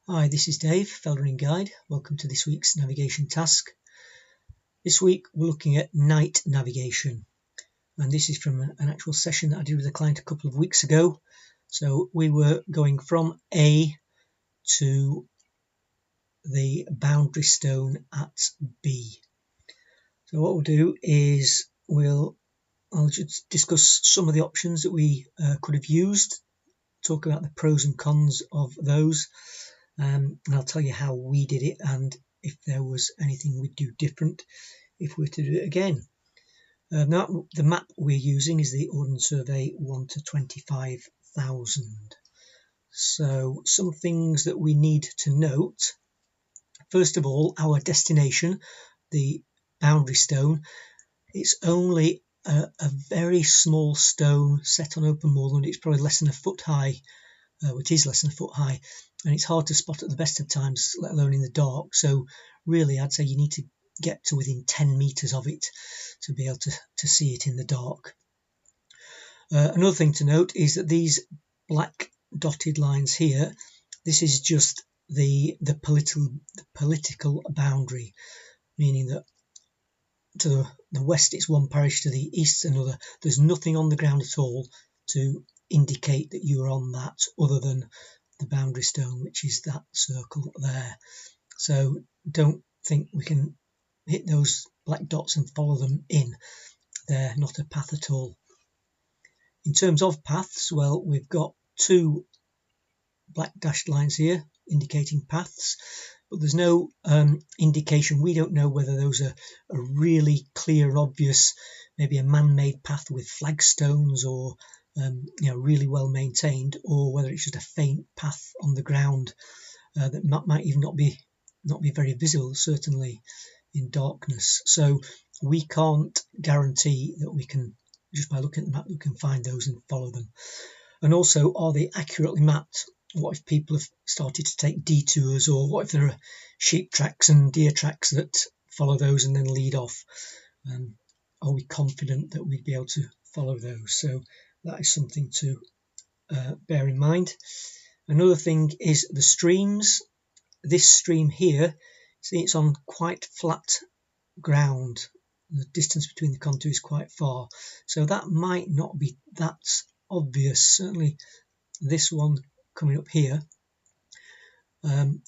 Hi, this is Dave, Feldering Guide. Welcome to this week's navigation task. This week we're looking at night navigation, and this is from an actual session that I did with a client a couple of weeks ago. So we were going from A to the boundary stone at B. So what we'll do is I'll just discuss some of the options that we could have used, talk about the pros and cons of those. And I'll tell you how we did it and if there was anything we'd do different if we were to do it again. Now, the map we're using is the Ordnance Survey 1 to 25,000. So some things that we need to note. First of all, our destination, the boundary stone, it's only a very small stone set on open moorland. It's probably less than a foot high. It is less than a foot high, and it's hard to spot at the best of times, let alone in the dark. So really I'd say you need to get to within 10 meters of it to be able to see it in the dark. Another thing to note is that these black dotted lines here, this is just the political boundary, meaning that to the west it's one parish, to the east another. There's nothing on the ground at all to indicate that you are on that other than the boundary stone, which is that circle there. So don't think we can hit those black dots and follow them in. They're not a path at all. In terms of paths, well, we've got two black dashed lines here indicating paths, but there's no indication. We don't know whether those are a really clear, obvious, maybe a man-made path with flagstones or really well maintained, or whether it's just a faint path on the ground that might even not be very visible, certainly in darkness. So we can't guarantee that we can, just by looking at the map, we can find those and follow them. And also, are they accurately mapped? What if people have started to take detours, or what if there are sheep tracks and deer tracks that follow those and then lead off? Are we confident that we'd be able to follow those? So that is something to bear in mind. Another thing is the streams. This stream here, see, it's on quite flat ground. The distance between the contours is quite far, so that might not be that obvious. Certainly this one coming up here,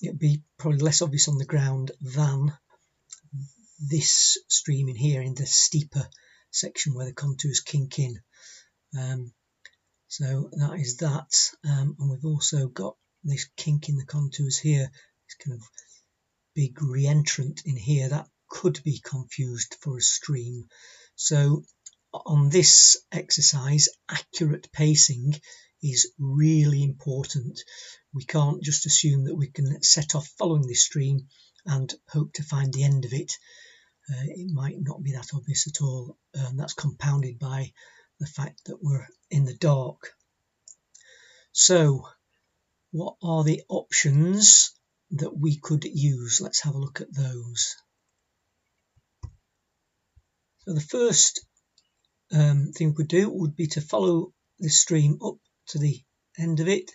it'd be probably less obvious on the ground than this stream in here in the steeper section where the contours kink in. So that is that, and we've also got this kink in the contours here, this kind of big re-entrant in here that could be confused for a stream. So on this exercise, accurate pacing is really important. We can't just assume that we can set off following this stream and hope to find the end of it. It might not be that obvious at all. That's compounded by the fact that we're in the dark. So what are the options that we could use? Let's have a look at those. So the first thing we could do would be to follow the stream up to the end of it,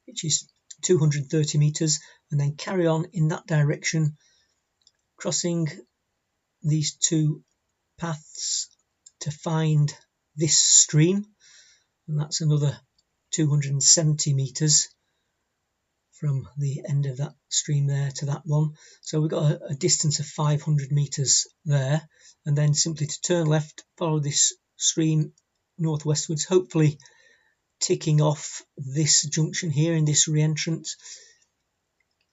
which is 230 meters, and then carry on in that direction, crossing these two paths to find this stream, and that's another 270 meters from the end of that stream there to that one. So we've got a distance of 500 meters there, and then simply to turn left, follow this stream northwestwards, hopefully ticking off this junction here in this re-entrant,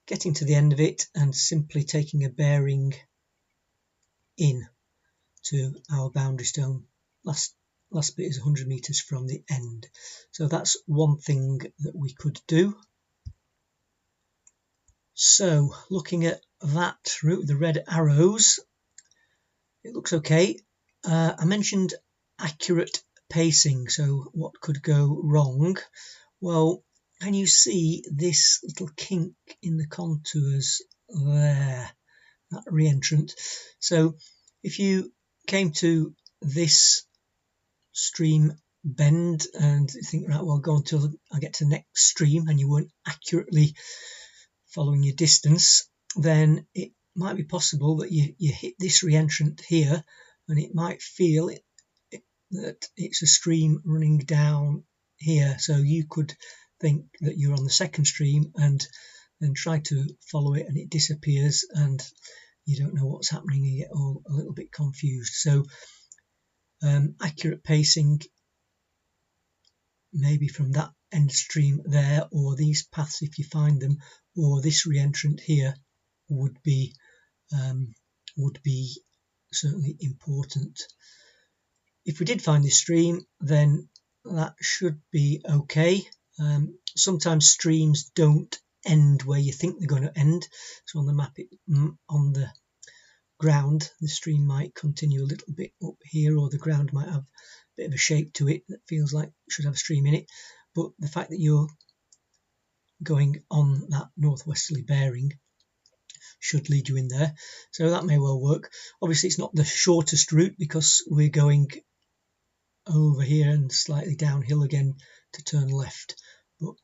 getting to the end of it and simply taking a bearing in to our boundary stone. Last bit is 100 meters from the end. So that's one thing that we could do. So looking at that route with the red arrows, it looks okay. I mentioned accurate pacing, so what could go wrong? Well, can you see this little kink in the contours there, that re-entrant? So if you came to this stream bend and think, right, well, I'll go until I get to the next stream, and you weren't accurately following your distance, then it might be possible that you hit this reentrant here, and it might feel that it's a stream running down here. So you could think that you're on the second stream and then try to follow it, and it disappears, and you don't know what's happening. You get all a little bit confused. So accurate pacing, maybe from that end stream there, or these paths if you find them, or this reentrant here, would be certainly important. If we did find this stream, then that should be okay. Sometimes streams don't end where you think they're going to end. So on the map, on the ground, the stream might continue a little bit up here, or the ground might have a bit of a shape to it that feels like it should have a stream in it. But the fact that you're going on that northwesterly bearing should lead you in there. So that may well work. Obviously, it's not the shortest route because we're going over here and slightly downhill again to turn left, but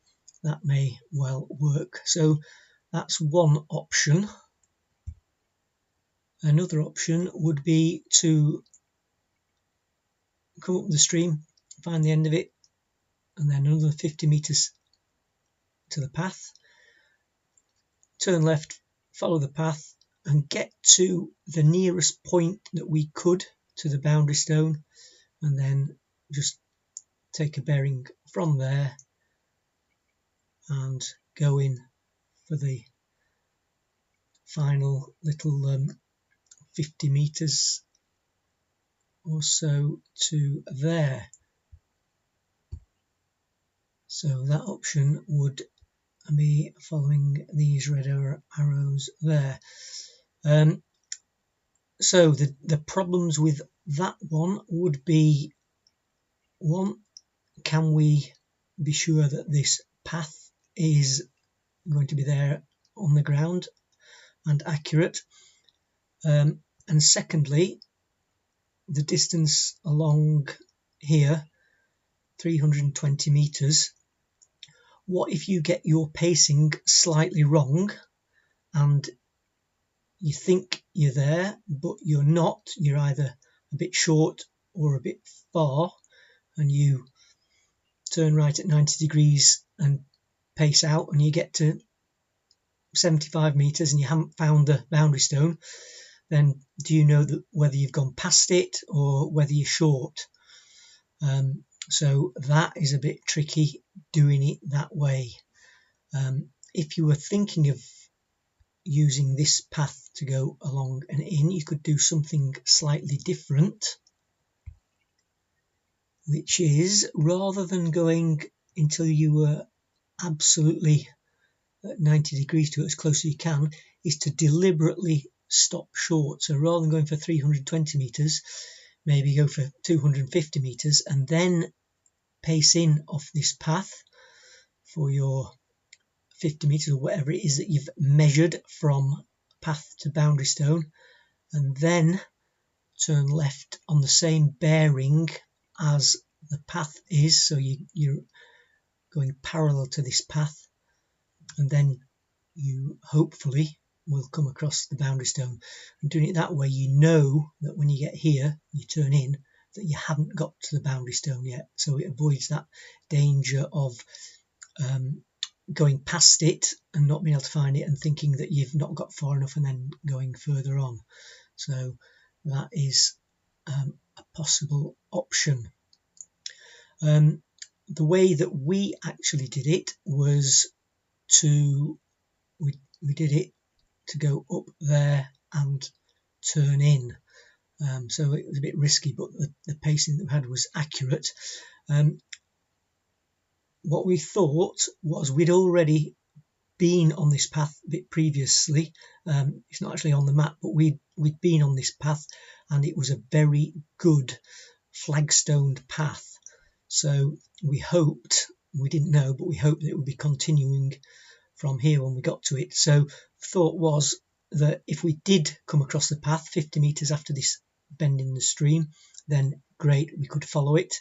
that may well work. So that's one option. Another option would be to come up the stream, find the end of it, and then another 50 meters to the path, turn left, follow the path, and get to the nearest point that we could to the boundary stone, and then just take a bearing from there and go in for the final little 50 meters or so to there. So that option would be following these red arrows there. So the problems with that one would be, one, can we be sure that this path is going to be there on the ground and accurate? And secondly, the distance along here, 320 meters, what if you get your pacing slightly wrong and you think you're there but you're not? You're either a bit short or a bit far, and you turn right at 90 degrees and pace out, and you get to 75 meters and you haven't found the boundary stone. Then do you know that whether you've gone past it or whether you're short? So that is a bit tricky doing it that way. If you were thinking of using this path to go along and in, you could do something slightly different, which is, rather than going until you were absolutely at 90 degrees to it as close as you can, is to deliberately stop short. So rather than going for 320 meters, maybe go for 250 meters and then pace in off this path for your 50 meters or whatever it is that you've measured from path to boundary stone, and then turn left on the same bearing as the path is. So you're going parallel to this path, and then you hopefully will come across the boundary stone. And doing it that way, you know that when you get here, you turn in, that you haven't got to the boundary stone yet. So it avoids that danger of going past it and not being able to find it and thinking that you've not got far enough and then going further on. So that is a possible option. The way that we actually did it was we did it to go up there and turn in. So it was a bit risky, but the pacing that we had was accurate. What we thought was, we'd already been on this path a bit previously. It's not actually on the map, but we'd been on this path, and it was a very good flagstoned path. So we hoped, we didn't know, but we hoped that it would be continuing from here when we got to it. So thought was that if we did come across the path 50 meters after this bend in the stream, then great, we could follow it,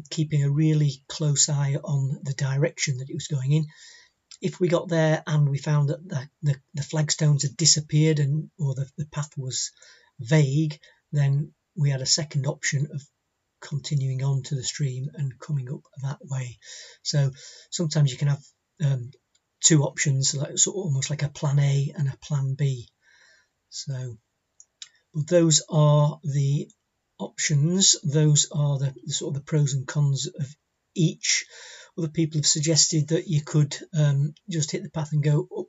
keeping a really close eye on the direction that it was going in. if we got there and we found that the flagstones had disappeared or the path was vague, then we had a second option of continuing on to the stream and coming up that way. So sometimes you can have two options, like almost like a plan A and a plan B. So, but those are the options. Those are the sort of the pros and cons of each. Other people have suggested that you could just hit the path and go up,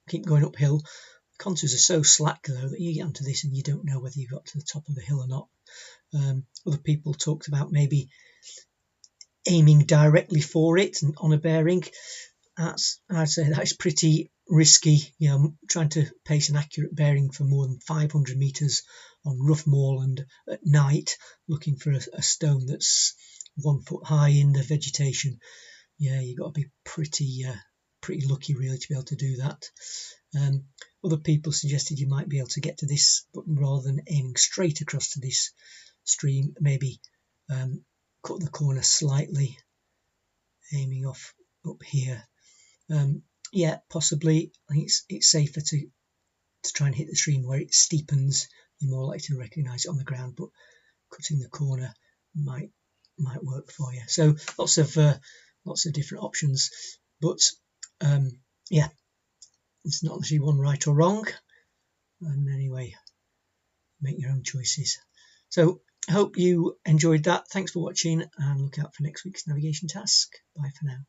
keep going uphill. The contours are so slack though that you get onto this and you don't know whether you got to the top of the hill or not. Other people talked about maybe aiming directly for it and on a bearing. I'd say that's pretty risky, trying to pace an accurate bearing for more than 500 metres on rough moorland at night, looking for a stone that's 1 foot high in the vegetation. Yeah, you've got to be pretty lucky really to be able to do that. Other people suggested you might be able to get to this, but rather than aiming straight across to this stream, maybe cut the corner slightly, aiming up here. Yeah, possibly. I think it's safer to try and hit the stream where it steepens. You're more likely to recognise it on the ground, but cutting the corner might work for you. So lots of different options, but yeah, it's not actually one right or wrong. And anyway, make your own choices. So I hope you enjoyed that. Thanks for watching, and look out for next week's navigation task. Bye for now.